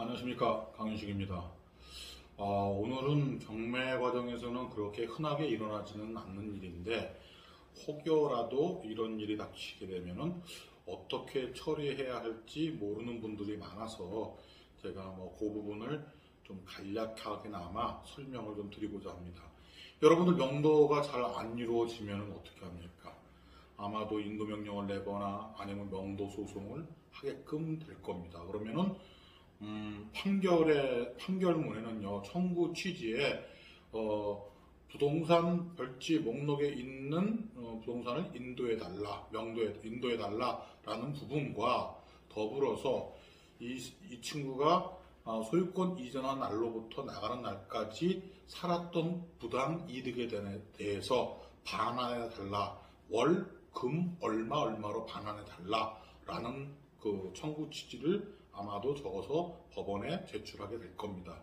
안녕하십니까, 강윤식입니다. 오늘은 경매 과정에서는 그렇게 흔하게 일어나지는 않는 일인데, 혹여라도 이런 일이 닥치게 되면은 어떻게 처리해야 할지 모르는 분들이 많아서 제가 그 부분을 좀 간략하게나마 설명을 좀 드리고자 합니다. 여러분들 명도가 잘 안 이루어지면 어떻게 합니까? 아마도 인도명령을 내거나 아니면 명도 소송을 하게끔 될 겁니다. 그러면은 판결문에는요, 청구 취지에, 부동산 별지 목록에 있는 부동산을 인도해달라, 인도해달라라는 부분과 더불어서 이 친구가 소유권 이전한 날로부터 나가는 날까지 살았던 부당 이득에 대해서 반환해달라, 월, 금, 얼마로 반환해달라라는 그 청구 취지를 아마도 적어서 법원에 제출하게 될 겁니다.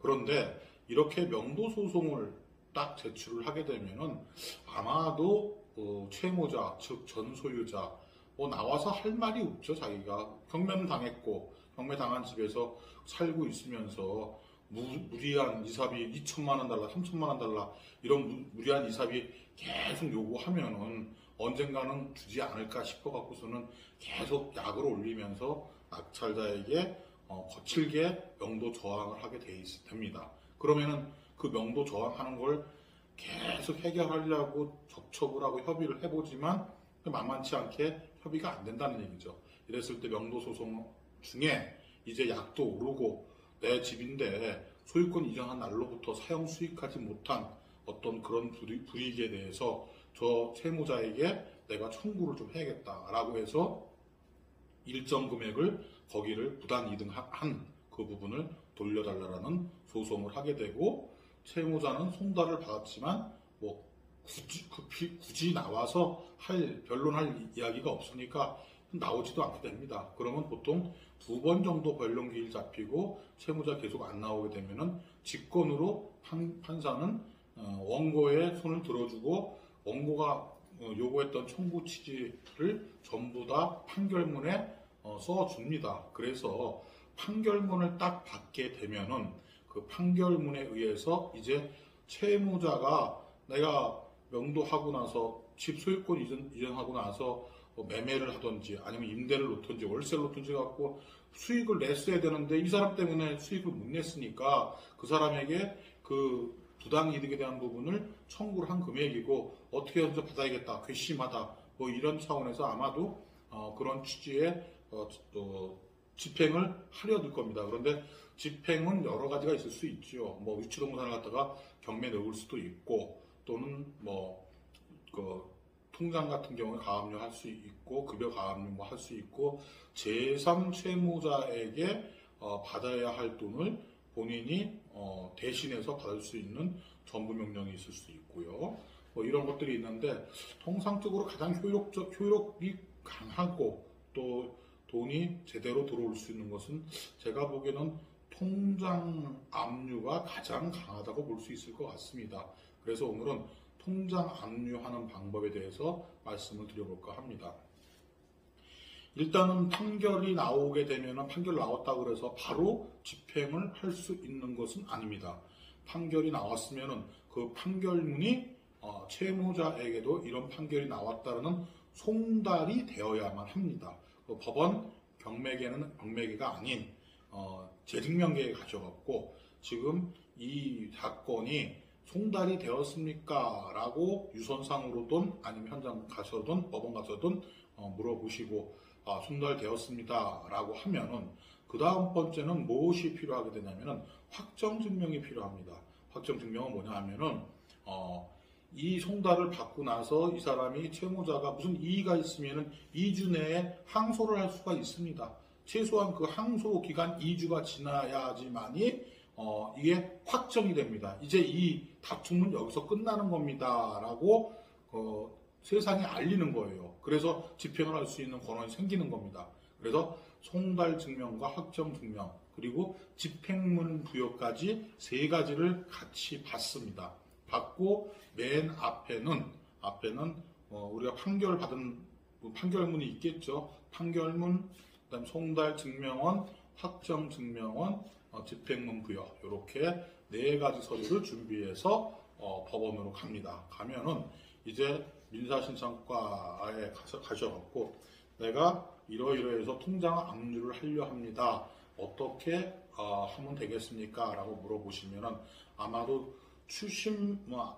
그런데 이렇게 명도 소송을 딱 제출을 하게 되면은 아마도 채무자, 즉 전소유자 나와서 할 말이 없죠. 자기가 경매는 당했고 경매 당한 집에서 살고 있으면서 무리한 이사비 2천만 원 달라, 3천만 원 달라 이런 무리한 이사비 계속 요구하면은 언젠가는 주지 않을까 싶어 갖고서는 계속 약을 올리면서 낙찰자에게 거칠게 명도 저항을 하게 됩니다. 그러면은 그 명도 저항하는 걸 계속 해결하려고 접촉을 하고 협의를 해보지만 만만치 않게 협의가 안 된다는 얘기죠. 이랬을 때 명도 소송 중에 이제 약도 오르고 내 집인데 소유권 이전한 날로부터 사용 수익하지 못한 어떤 그런 불이익에 대해서 저 채무자에게 내가 청구를 좀 해야겠다라고 해서 일정 금액을 거기를 부당 이득한 그 부분을 돌려달라는 소송을 하게 되고, 채무자는 송달을 받았지만 굳이 나와서 변론할 이야기가 없으니까 나오지도 않게 됩니다. 그러면 보통 2번 정도 변론 기일 잡히고 채무자 계속 안 나오게 되면은 직권으로 판사는 원고의 손을 들어주고 원고가 요구했던 청구 취지를 전부 다 판결문에 써줍니다. 그래서 판결문을 딱 받게 되면은 그 판결문에 의해서 이제 채무자가 내가 명도하고 나서 집 소유권 이전하고 나서 매매를 하든지 아니면 임대를 놓든지 월세를 놓든지 갖고 수익을 냈어야 되는데 이 사람 때문에 수익을 못 냈으니까 그 사람에게 그 부당이득에 대한 부분을 청구를 한 금액이고 어떻게 해서 받아야겠다, 괘씸하다 이런 차원에서 아마도 그런 취지의 집행을 하려 들 겁니다. 그런데 집행은 여러 가지가 있을 수 있죠. 유치동산을 갖다가 경매 넣을 수도 있고, 또는 통장 같은 경우에 가압류 할 수 있고, 급여 가압류 할 수 있고, 제3 채무자에게 받아야 할 돈을 본인이 대신해서 받을 수 있는 전부명령이 있을 수 있고요. 이런 것들이 있는데, 통상적으로 가장 효력이 강하고 또 돈이 제대로 들어올 수 있는 것은 제가 보기에는 통장 압류가 가장 강하다고 볼 수 있을 것 같습니다. 그래서 오늘은 통장 압류하는 방법에 대해서 말씀을 드려볼까 합니다. 일단은 판결이 나오게 되면 판결 나왔다고 해서 바로 집행을 할 수 있는 것은 아닙니다. 판결이 나왔으면 그 판결문이 채무자에게도 이런 판결이 나왔다는 송달이 되어야만 합니다. 법원 경매계가 아닌 재직명계에 가셔갖고 지금 이 사건이 송달이 되었습니까? 라고 유선상으로든 아니면 현장 가서든 법원 가서든 물어보시고 송달되었습니다 라고 하면은 그 다음 번째는 무엇이 필요하게 되냐면은 확정증명이 필요합니다. 확정증명은 뭐냐 하면은 이 송달을 받고 나서 이 사람이 채무자가 무슨 이의가 있으면은 2주 내에 항소를 할 수가 있습니다. 최소한 그 항소 기간 2주가 지나야지만이 이게 확정이 됩니다. 이제 이 다툼은 여기서 끝나는 겁니다. 라고 세상에 알리는 거예요. 그래서 집행을 할 수 있는 권한이 생기는 겁니다. 그래서 송달 증명과 확정 증명 그리고 집행문 부여까지 세 가지를 같이 받습니다. 받고 맨 앞에는 우리가 판결문이 있겠죠. 판결문, 그다음 송달 증명원, 확정 증명원, 집행문 부여 이렇게 4가지 서류를 준비해서 법원으로 갑니다. 가면은 이제 민사신청과에 가셔갖고 내가 이러이러해서 통장 압류를 하려 합니다. 어떻게 하면 되겠습니까? 라고 물어보시면은 아마도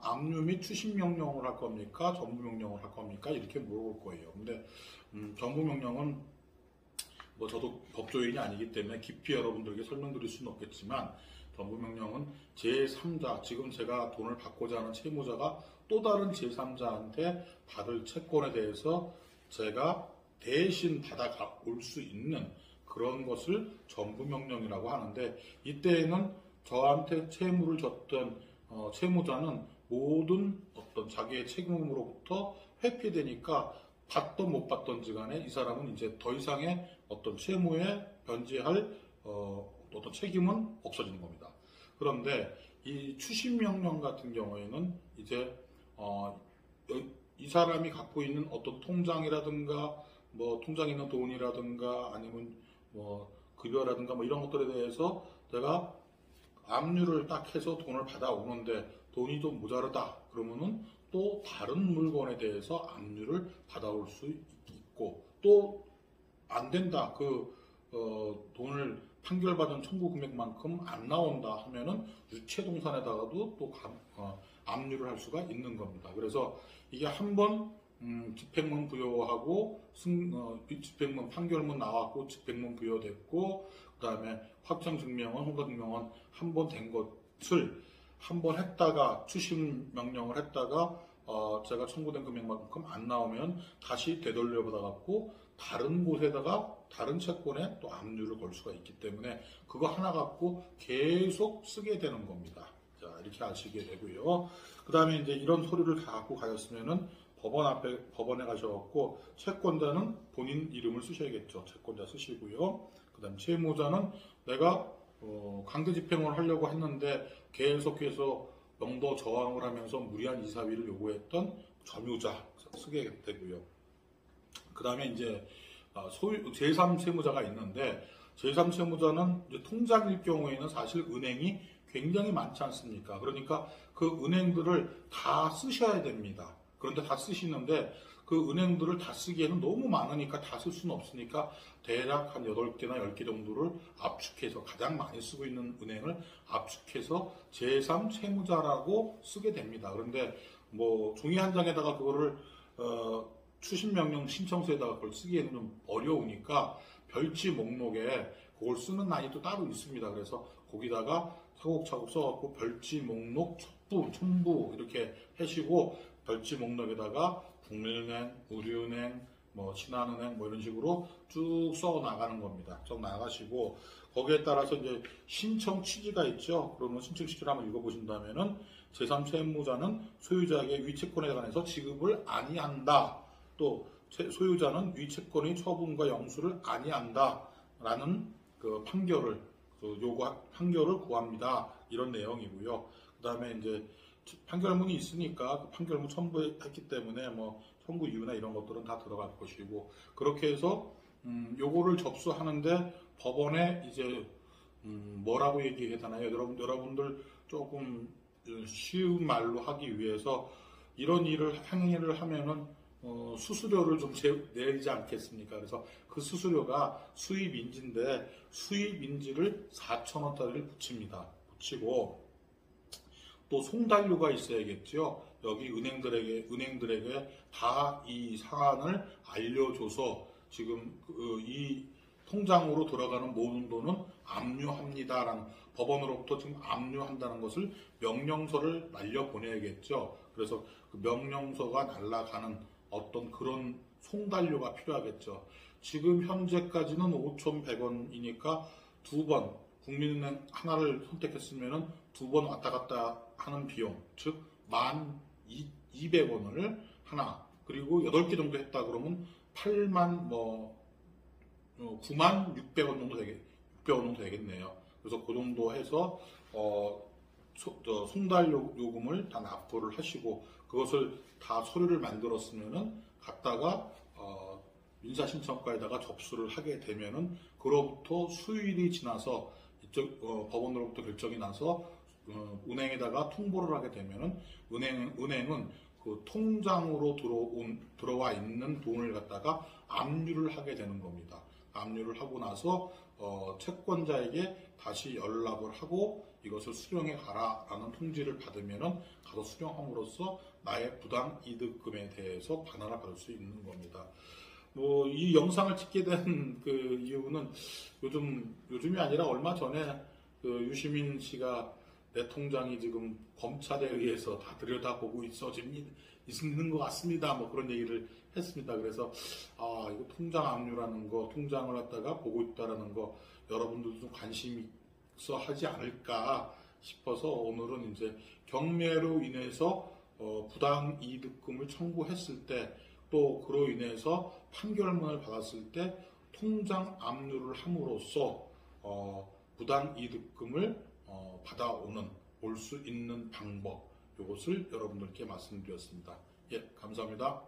압류 및 추심 명령을 할 겁니까? 전부 명령을 할 겁니까? 이렇게 물어볼 거예요. 근데 전부 명령은 뭐 저도 법조인이 아니기 때문에 깊이 여러분들에게 설명드릴 수는 없겠지만 전부 명령은 제3자, 지금 제가 돈을 받고자 하는 채무자가 또 다른 제3자한테 받을 채권에 대해서 제가 대신 받아올 수 있는 그런 것을 전부 명령이라고 하는데, 이때에는 저한테 채무를 졌던 채무자는 모든 어떤 자기의 책임으로부터 회피되니까 받던 못 받던지 간에 이 사람은 이제 더 이상의 어떤 채무에 변제할 어떤 책임은 없어지는 겁니다. 그런데 이 추심명령 같은 경우에는 이제 이 사람이 갖고 있는 어떤 통장이라든가 뭐 통장에 있는 돈이라든가 아니면 뭐 급여라든가 뭐 이런 것들에 대해서 내가 압류를 딱 해서 돈을 받아오는데 돈이 좀 모자르다 그러면은 또 다른 물건에 대해서 압류를 받아올 수 있고, 또 안 된다 돈을 판결받은 청구 금액만큼 안 나온다 하면은 유체동산에다가도 또 압류를 할 수가 있는 겁니다. 그래서 이게 한번 집행문 부여하고 집행문 판결문 나왔고 집행문 부여됐고 그 다음에 확정증명원, 홍보증명원 한 번 된 것을 한 번 했다가 추심 명령을 했다가 제가 청구된 금액만큼 안 나오면 다시 되돌려 받아갖고 다른 곳에다가 다른 채권에 또 압류를 걸 수가 있기 때문에 그거 하나 갖고 계속 쓰게 되는 겁니다. 자, 이렇게 아시게 되고요. 그 다음에 이제 이런 서류를 다 갖고 가셨으면은 법원에 가셔갖고 채권자는 본인 이름을 쓰셔야겠죠. 채권자 쓰시고요. 그 다음에 채무자는 내가 강제 집행을 하려고 했는데 계속해서 명도 저항을 하면서 무리한 이사비를 요구했던 점유자 쓰게 되고요. 그 다음에 이제 제3채무자가 있는데, 제3채무자는 이제 통장일 경우에는 사실 은행이 굉장히 많지 않습니까? 그러니까 그 은행들을 다 쓰셔야 됩니다. 그런데 다 쓰시는데 그 은행들을 다 쓰기에는 너무 많으니까 다 쓸 수는 없으니까 대략 한 8개나 10개 정도를 압축해서 가장 많이 쓰고 있는 은행을 압축해서 제3채무자라고 쓰게 됩니다. 그런데 뭐 종이 한 장에다가 그거를 추심명령 신청서에다가 그걸 쓰기에는 좀 어려우니까 별지 목록에 그걸 쓰는 난이도 따로 있습니다. 그래서 거기다가 차곡차곡 써갖고 별지 목록 첨부 이렇게 하시고 별지 목록에다가 국민은행, 우리은행, 뭐 신한은행 뭐 이런 식으로 쭉 써 나가는 겁니다. 써 나가시고 거기에 따라서 이제 신청 취지가 있죠. 그러면 신청 취지를 한번 읽어보신다면은 제3채무자는 소유자에게 위채권에 관해서 지급을 아니한다. 또 소유자는 위채권의 처분과 영수를 아니한다라는 그 판결을 판결을 구합니다. 이런 내용이고요. 그다음에 이제 판결문이 있으니까 그 판결문 첨부했기 때문에 뭐 청구 이유나 이런 것들은 다 들어갈 것이고, 그렇게 해서 요거를 접수하는데 법원에 이제 뭐라고 얘기해야 되나요? 여러분들 조금 쉬운 말로 하기 위해서 이런 행위를 하면은 수수료를 좀 내리지 않겠습니까? 그래서 그 수수료가 수입인지인데 수입인지를 4,000원짜리를 붙이고 또 송달료가 있어야겠죠. 여기 은행들에게 다 이 사안을 알려줘서 지금 이 통장으로 들어가는 모든 돈은 압류합니다라는, 법원으로부터 지금 압류한다는 것을 명령서를 날려보내야겠죠. 그래서 그 명령서가 날아가는 어떤 그런 송달료가 필요하겠죠. 지금 현재까지는 5,100원이니까 두 번 국민은행 하나를 선택했으면은 두 번 왔다 갔다 하는 비용, 즉 1,200원을 하나, 그리고 8개 정도 했다 그러면 96,600원 정도 600원 정도 되겠네요. 그래서 그 정도 해서 송달 요금을 다 납부를 하시고 그것을 다 서류를 만들었으면은 갖다가 민사신청과에다가 접수를 하게 되면은 그로부터 수일이 지나서 이쪽 법원으로부터 결정이 나서 은행에다가 통보를 하게 되면은 은행은 그 통장으로 들어와 있는 돈을 갖다가 압류를 하게 되는 겁니다. 압류를 하고 나서 채권자에게 다시 연락을 하고 이것을 수령해 가라라는 통지를 받으면은 가서 수령함으로써 나의 부당 이득금에 대해서 반환을 받을 수 있는 겁니다. 뭐 이 영상을 찍게 된 그 이유는 요즘이 아니라 얼마 전에 그 유시민 씨가 내 통장이 지금 검찰에 의해서 다 들여다보고 있는 것 같습니다. 뭐 그런 얘기를 했습니다. 그래서 이거 통장 압류라는 거, 통장을 갖다가 보고 있다라는 거 여러분들도 좀 관심 있어 하지 않을까 싶어서 오늘은 이제 경매로 인해서 부당 이득금을 청구했을 때 또 그로 인해서 판결문을 받았을 때 통장 압류를 함으로써 부당 이득금을 올 수 있는 방법, 이것을 여러분들께 말씀드렸습니다. 예, 감사합니다.